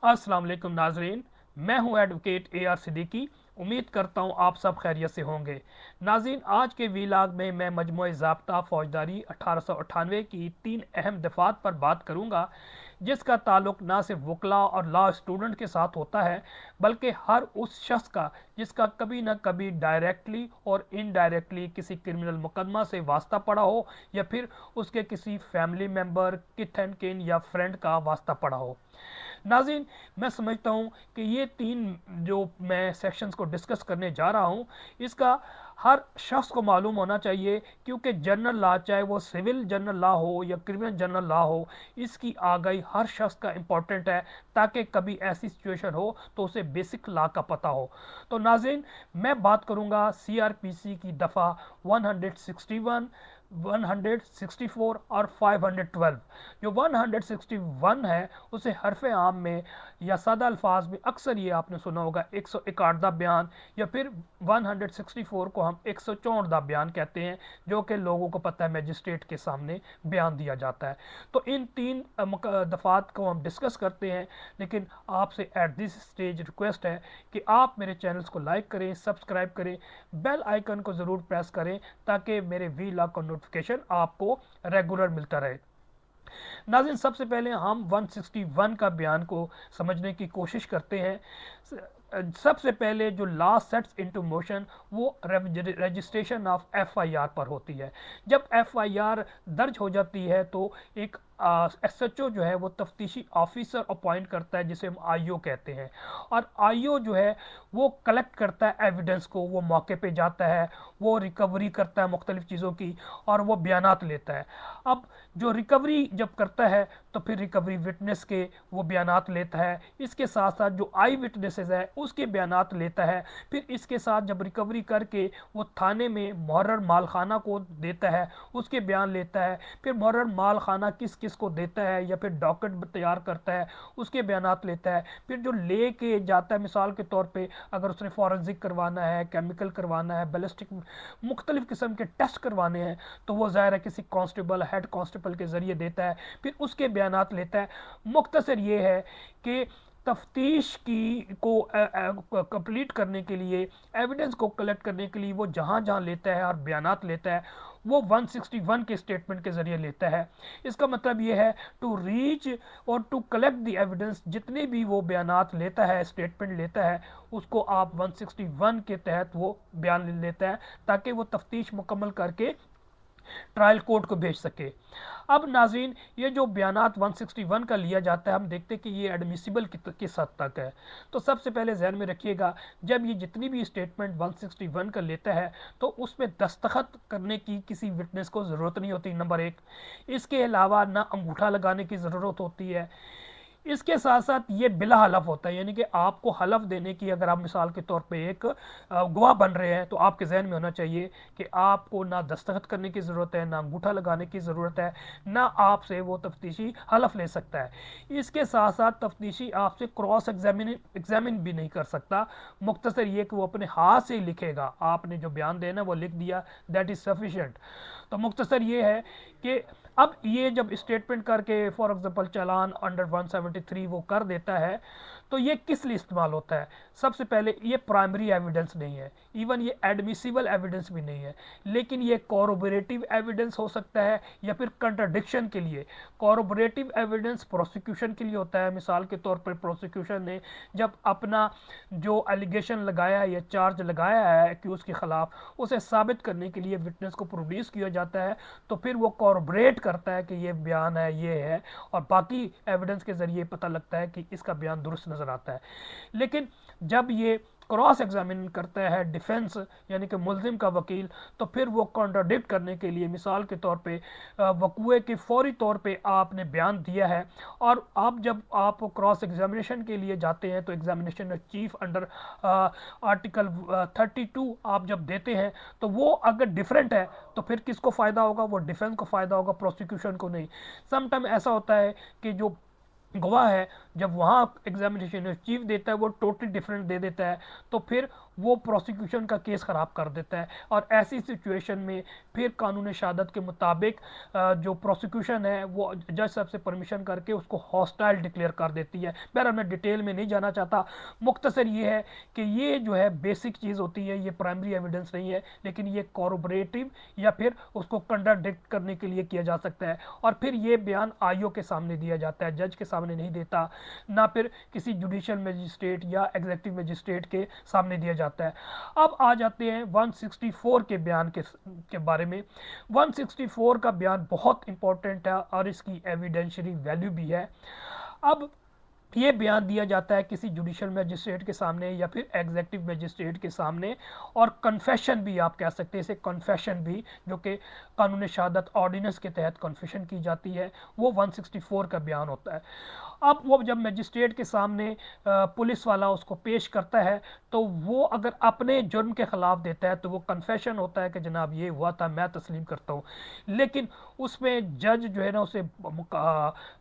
अस्सलाम वालेकुम नाजरीन, मैं हूं एडवोकेट AR सिद्दीकी। उम्मीद करता हूं आप सब खैरियत से होंगे। नाज़रीन, आज के वीलाग में मैं मजमूए ज़ाब्ता फ़ौजदारी 1898 की 3 अहम दफ़ात पर बात करूंगा, जिसका ताल्लुक ना सिर्फ वकला और लॉ स्टूडेंट के साथ होता है, बल्कि हर उस शख्स का जिसका कभी ना कभी डायरेक्टली और इनडायरेक्टली किसी क्रिमिनल मुकदमा से वास्ता पड़ा हो, या फिर उसके किसी फैमिली मेम्बर, किथ एंड किन या फ्रेंड का वास्ता पड़ा हो। नाज़रीन, मैं समझता हूँ कि ये 3 जो मैं सेक्शंस को डिस्कस करने जा रहा हूँ, इसका हर शख्स को मालूम होना चाहिए, क्योंकि जनरल लॉ, चाहे वो सिविल जनरल लॉ हो या क्रिमिनल जनरल लॉ हो, इसकी आगाही हर शख्स का इम्पोर्टेंट है, ताकि कभी ऐसी सिचुएशन हो तो उसे बेसिक लॉ का पता हो। तो नाज़रीन, मैं बात करूँगा CRPC की दफ़ा 161, 164 और 512। जो 161 है, उसे हरफ आम में या सादा अल्फाज में अक्सर ये आपने सुना होगा 161 बयान, या फिर 164 को हम 164 बयान कहते हैं, जो कि लोगों को पता है मजिस्ट्रेट के सामने बयान दिया जाता है। तो इन 3 दफ़ात को हम डिस्कस करते हैं, लेकिन आपसे एट दिस स्टेज रिक्वेस्ट है कि आप मेरे चैनल्स को लाइक करें, सब्सक्राइब करें, बेल आइकन को ज़रूर प्रेस करें, ताकि मेरे वीलॉग का नोटिफिकेशन आपको रेगुलर मिलता रहे। नाज़रीन, सबसे पहले हम 161 का बयान को समझने की कोशिश करते हैं। सबसे पहले जो लॉ सेट्स इनटू मोशन, वो रजिस्ट्रेशन ऑफ FIR पर होती है। जब FIR दर्ज हो जाती है तो एक SHO जो है वो तफ्तीशी ऑफिसर अपॉइंट करता है, जिसे हम IO कहते हैं। और IO जो है वो कलेक्ट करता है एविडेंस को, वो मौके पे जाता है, वो रिकवरी करता है मुख्तलिफ चीज़ों की, और वो बयानात लेता है। अब जो रिकवरी जब करता है, तो फिर रिकवरी विटनेस के वो बयानात लेता है, इसके साथ साथ जो आई विटनेसेस है उसके बयानात लेता है। फिर इसके साथ जब रिकवरी करके वो थाने में मुहर्रर मालखाना को देता है, उसके बयान लेता है। फिर मुहर्रर मालखाना किस किस को देता है या फिर डॉकेट तैयार करता है, उसके बयानात लेता है। फिर जो ले के जाता है, मिसाल के तौर पे अगर उसने फॉरेंसिक करवाना है, केमिकल करवाना है, बैलिस्टिक मुख्तलिफ किस्म के टेस्ट करवाने हैं, तो वो ज़ाहिर है किसी कांस्टेबल, हेड कांस्टेबल के ज़रिए देता है, फिर उसके बयानात लेता है। मुख्तसर ये है कि तफ्तीश की को कंप्लीट करने के लिए, एविडेंस को कलेक्ट करने के लिए वो जहाँ जहाँ लेता है और बयानात लेता है, वो 161 के स्टेटमेंट के ज़रिए लेता है। इसका मतलब ये है, टू रीच और टू कलेक्ट द एविडेंस, जितने भी वो बयानात लेता है, स्टेटमेंट लेता है, उसको आप 161 के तहत वो बयान लेता है, ताकि वो तफ्तीश मुकम्मल करके ट्रायल कोर्ट को भेज सके। अब नाज़रीन, ये जो बयानात 161 का लिया जाता है, हम देखते हैं कि ये एडमिसिबल किस हद तक है। तो सबसे पहले जहन में रखिएगा, जब ये जितनी भी स्टेटमेंट 161 का लेता है, तो उसमें दस्तखत करने की किसी विटनेस को ज़रूरत नहीं होती, नंबर 1। इसके अलावा ना अंगूठा लगाने की ज़रूरत होती है। इसके साथ साथ ये बिला हलफ होता है, यानी कि आपको हलफ देने की, अगर आप मिसाल के तौर पे एक गवाह बन रहे हैं, तो आपके जहन में होना चाहिए कि आपको ना दस्तखत करने की ज़रूरत है, ना अंगूठा लगाने की ज़रूरत है, ना आपसे वो तफ्तीशी हलफ ले सकता है। इसके साथ साथ तफ्तीशी आपसे क्रॉस एग्जामिन भी नहीं कर सकता। मुख्तसर ये कि वो अपने हाथ से ही लिखेगा, आपने जो बयान देना वो लिख दिया, दैट इज़ सफिशेंट। तो मुख्तसर ये है कि अब ये जब स्टेटमेंट करके फॉर एग्जांपल चालान अंडर 173 वो कर देता है, तो ये किस लिए इस्तेमाल होता है? सबसे पहले, ये प्राइमरी एविडेंस नहीं है, इवन ये एडमिसिबल एविडेंस भी नहीं है, लेकिन ये कोरोबोरेटिव एविडेंस हो सकता है, या फिर कंट्राडिक्शन के लिए। कोरोबोरेटिव एविडेंस प्रोसिक्यूशन के लिए होता है। मिसाल के तौर पर प्रोसिक्यूशन ने जब अपना जो एलिगेशन लगाया है या चार्ज लगाया है एक्यूज के खिलाफ, उसे साबित करने के लिए विटनेस को प्रोड्यूस किया जाता है, तो फिर वो कोरोबोरेट करता है कि ये बयान है, ये है, और बाकी एविडेंस के ज़रिए पता लगता है कि इसका बयान दुरुस्त नज़र आता है। लेकिन जब ये क्रॉस एग्जामिन करता है डिफेंस, यानी कि मुल्जिम का वकील, तो फिर वो कॉन्ट्राडिक्ट करने के लिए, मिसाल के तौर पे वकूए के फौरी तौर पे आपने बयान दिया है, और आप जब आप क्रॉस एग्जामिनेशन के लिए जाते हैं, तो एग्जामिनेशन चीफ अंडर आर्टिकल 32 आप जब देते हैं, तो वो अगर डिफरेंट है, तो फिर किसको फ़ायदा होगा? वो डिफेंस को फ़ायदा होगा, प्रोसिक्यूशन को नहीं। समटाइम ऐसा होता है कि जो गवाह है, जब वहाँ एग्जामिनेशन चीफ देता है, वो टोटली डिफरेंट दे देता है, तो फिर वो प्रोसिक्यूशन का केस ख़राब कर देता है। और ऐसी सिचुएशन में फिर कानून शहादत के मुताबिक जो प्रोसिक्यूशन है वो जज साहब से परमिशन करके उसको हॉस्टाइल डिक्लेयर कर देती है। बहरहाल मैं डिटेल में नहीं जाना चाहता, मुख्तसर ये है कि ये जो है बेसिक चीज़ होती है, ये प्राइमरी एविडेंस नहीं है, लेकिन ये कॉरोबरेटिव या फिर उसको कंट्राडिक्ट करने के लिए किया जा सकता है। और फिर ये बयान आईओ के सामने दिया जाता है, जज के सामने नहीं देता, ना फिर किसी जुडिशियल मजिस्ट्रेट या एग्जीक्यूटिव मजिस्ट्रेट के सामने दिया जाता है। अब आ जाते हैं 164 के बयान के बारे में। 164 का बयान बहुत इंपॉर्टेंट है और इसकी एविडेंशियरी वैल्यू भी है। अब ये बयान दिया जाता है किसी जुडिशियल मजिस्ट्रेट के सामने या फिर एग्जीक्यूटिव मजिस्ट्रेट के सामने, और कन्फेशन भी आप कह सकते हैं इसे, कन्फेशन भी, जो कि कानून शहादत ऑर्डिनेंस के तहत कन्फेशन की जाती है, वो 164 का बयान होता है। अब वो जब मजिस्ट्रेट के सामने पुलिस वाला उसको पेश करता है, तो वो अगर अपने जुर्म के ख़िलाफ़ देता है तो वो कन्फेशन होता है कि जनाब ये हुआ था, मैं तस्लीम करता हूँ। लेकिन उसमें जज जो है ना उसे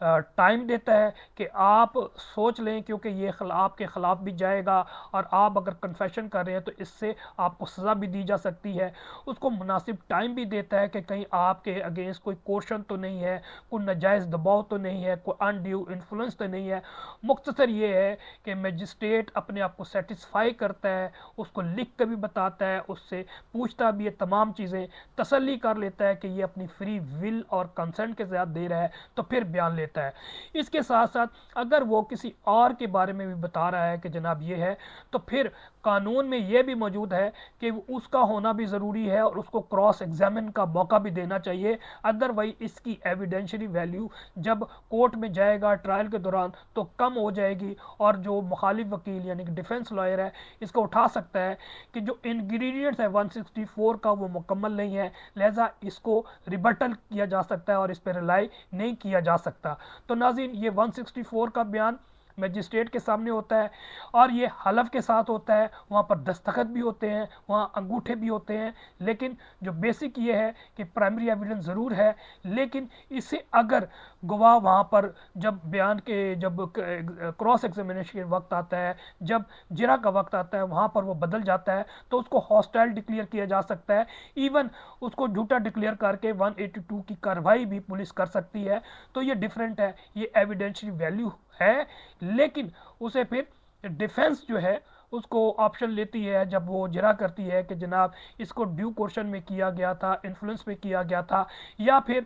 टाइम देता है कि आप सोच लें, क्योंकि ये आपके ख़िलाफ़ भी जाएगा और आप अगर कन्फेशन कर रहे हैं तो इससे आपको सज़ा भी दी जा सकती है। उसको मुनासिब टाइम भी देता है कि कहीं आपके अगेंस्ट कोई कोर्शन तो नहीं है, कोई नाजायज़ दबाव तो नहीं है, कोई अनड्यू इन्फ्लुएंस तो नहीं है। मुख्तसर ये है कि मजिस्ट्रेट अपने आप को सेटिस्फाई करता है, उसको लिख कर भी बताता है, उससे पूछता भी है, तमाम चीज़ें तसल्ली कर लेता है कि ये अपनी फ्री विल और कंसेंट के साथ दे रहा है, तो फिर बयान लेता है। इसके साथ साथ अगर वो किसी और के बारे में भी बता रहा है कि जनाब ये है, तो फिर कानून में ये भी मौजूद है कि उसका होना भी ज़रूरी है और उसको क्रॉस एग्जामिन का मौका भी देना चाहिए। अदरवाइज इसकी एविडेंशियरी वैल्यू जब कोर्ट में जाएगा ट्रायल के दौरान तो कम हो जाएगी, और जो मुखालिफ वकील यानी कि डिफेंस लॉयर है इसको उठा सकता है कि जो इंग्रेडिएंट्स है 164 का वो मुकम्मल नहीं है, लिहाजा इसको रिबटल किया जा सकता है और इस पर रिलाई नहीं किया जा सकता। तो नाज़रीन, ये 164 का बयान मजिस्ट्रेट के सामने होता है और ये हलफ के साथ होता है, वहाँ पर दस्तखत भी होते हैं, वहाँ अंगूठे भी होते हैं। लेकिन जो बेसिक ये है कि प्राइमरी एविडेंस ज़रूर है, लेकिन इसे अगर गवाह वहाँ पर जब बयान के जब क्रॉस एग्जामिनेशन के वक्त आता है, जब जिरा का वक्त आता है, वहाँ पर वो बदल जाता है, तो उसको हॉस्टाइल डिक्लेयर किया जा सकता है। इवन उसको झूठा डिक्लेयर करके 182 की कार्रवाई भी पुलिस कर सकती है। तो ये डिफरेंट है, ये एविडेंशियरी वैल्यू है, लेकिन उसे फिर डिफेंस जो है उसको ऑप्शन लेती है जब वो जिरा करती है कि जनाब इसको ड्यू कोर्शन में किया गया था, इन्फ्लुएंस में किया गया था, या फिर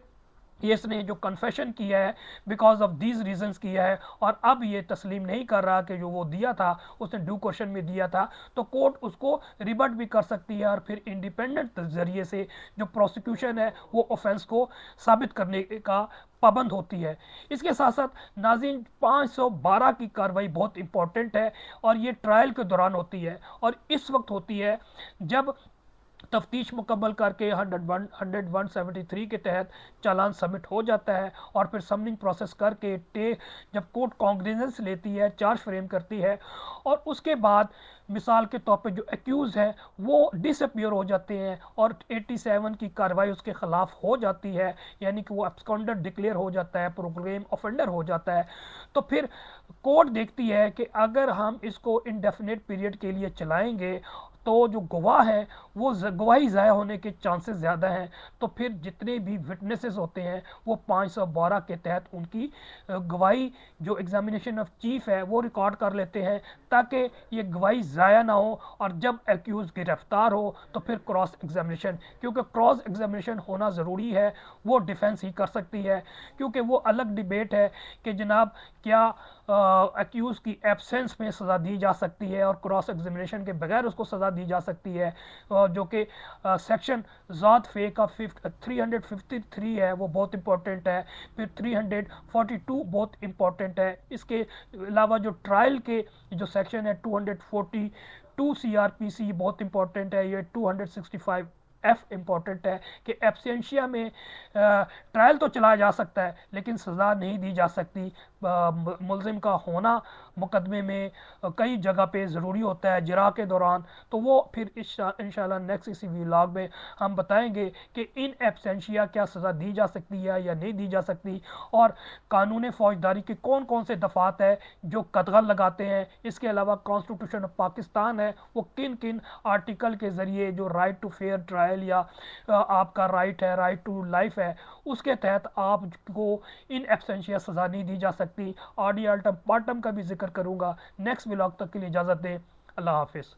इसने जो कन्फेशन किया है बिकॉज ऑफ दीज रीजंस किया है और अब ये तस्लीम नहीं कर रहा कि जो वो दिया था उसने ड्यू क्वेश्चन में दिया था, तो कोर्ट उसको रिबट भी कर सकती है और फिर इंडिपेंडेंट जरिए से जो प्रोसिक्यूशन है वो ऑफेंस को साबित करने का पाबंद होती है। इसके साथ साथ नाज़रीन 512 की कार्रवाई बहुत इंपॉर्टेंट है और ये ट्रायल के दौरान होती है, और इस वक्त होती है जब तफ्तीश मुकम्मल करके 173 के तहत चालान सबमिट हो जाता है, और फिर समनिंग प्रोसेस करके जब कोर्ट कॉन्ग्रेजेंस लेती है, चार्ज फ्रेम करती है, और उसके बाद मिसाल के तौर पे जो एक्यूज़ हैं वो डिसअपियर हो जाते हैं और 87 की कार्रवाई उसके ख़िलाफ़ हो जाती है, यानी कि वो एब्सकॉन्डर डिक्लेयर हो जाता है, प्रोक्लेम ऑफेंडर हो जाता है। तो फिर कोर्ट देखती है कि अगर हम इसको इंडेफिनिट पीरियड के लिए चलाएंगे तो जो गवाह है वो गवाही ज़ाया होने के चांसेस ज़्यादा हैं, तो फिर जितने भी विटनेसेस होते हैं वो 512 के तहत उनकी गवाही जो एग्जामिनेशन ऑफ चीफ है वो रिकॉर्ड कर लेते हैं, ताकि ये गवाही ज़ाया ना हो, और जब एक्यूज़ गिरफ्तार हो तो फिर क्रॉस एग्जामिनेशन, क्योंकि क्रॉस एग्जामिनेशन होना ज़रूरी है, वो डिफेंस ही कर सकती है, क्योंकि वो अलग डिबेट है कि जनाब क्या एक्यूज़ की एब्सेंस में सज़ा दी जा सकती है और क्रॉस एग्जामिनेशन के बगैर उसको सज़ा दी जा सकती है, जो कि सेक्शन ज़ात फे का 353 है वो बहुत इंपॉर्टेंट है, फिर 342 बहुत इंपॉर्टेंट है। इसके अलावा जो ट्रायल के जो सेक्शन है 242 CRPC बहुत इंपॉर्टेंट है, ये 265 एफ इम्पॉर्टेंट है कि एब्सेंशिया में ट्रायल तो चलाया जा सकता है लेकिन सज़ा नहीं दी जा सकती, मुलजिम का होना मुकदमे में कई जगह पे ज़रूरी होता है जरा के दौरान, तो वो फिर इंशाल्लाह नेक्स्ट इसी व्लॉग में हम बताएंगे कि इन एब्सेंशिया क्या सज़ा दी जा सकती है या नहीं दी जा सकती, और कानून फौजदारी के कौन कौन से दफ़ात है जो कतगल लगाते हैं। इसके अलावा कॉन्स्टिट्यूशन ऑफ पाकिस्तान है, वो किन किन आर्टिकल के ज़रिए, जो राइट टू फेयर ट्रायल या आपका राइट है, राइट टू लाइफ है, उसके तहत आपको इन एब्सेंशिया सज़ा नहीं दी जा सकती। आडी अल्टम पार्टम का भी जिक्र करूँगा। नेक्स्ट व्लॉग तक के लिए इजाज़त दें। अल्लाह हाफिज़।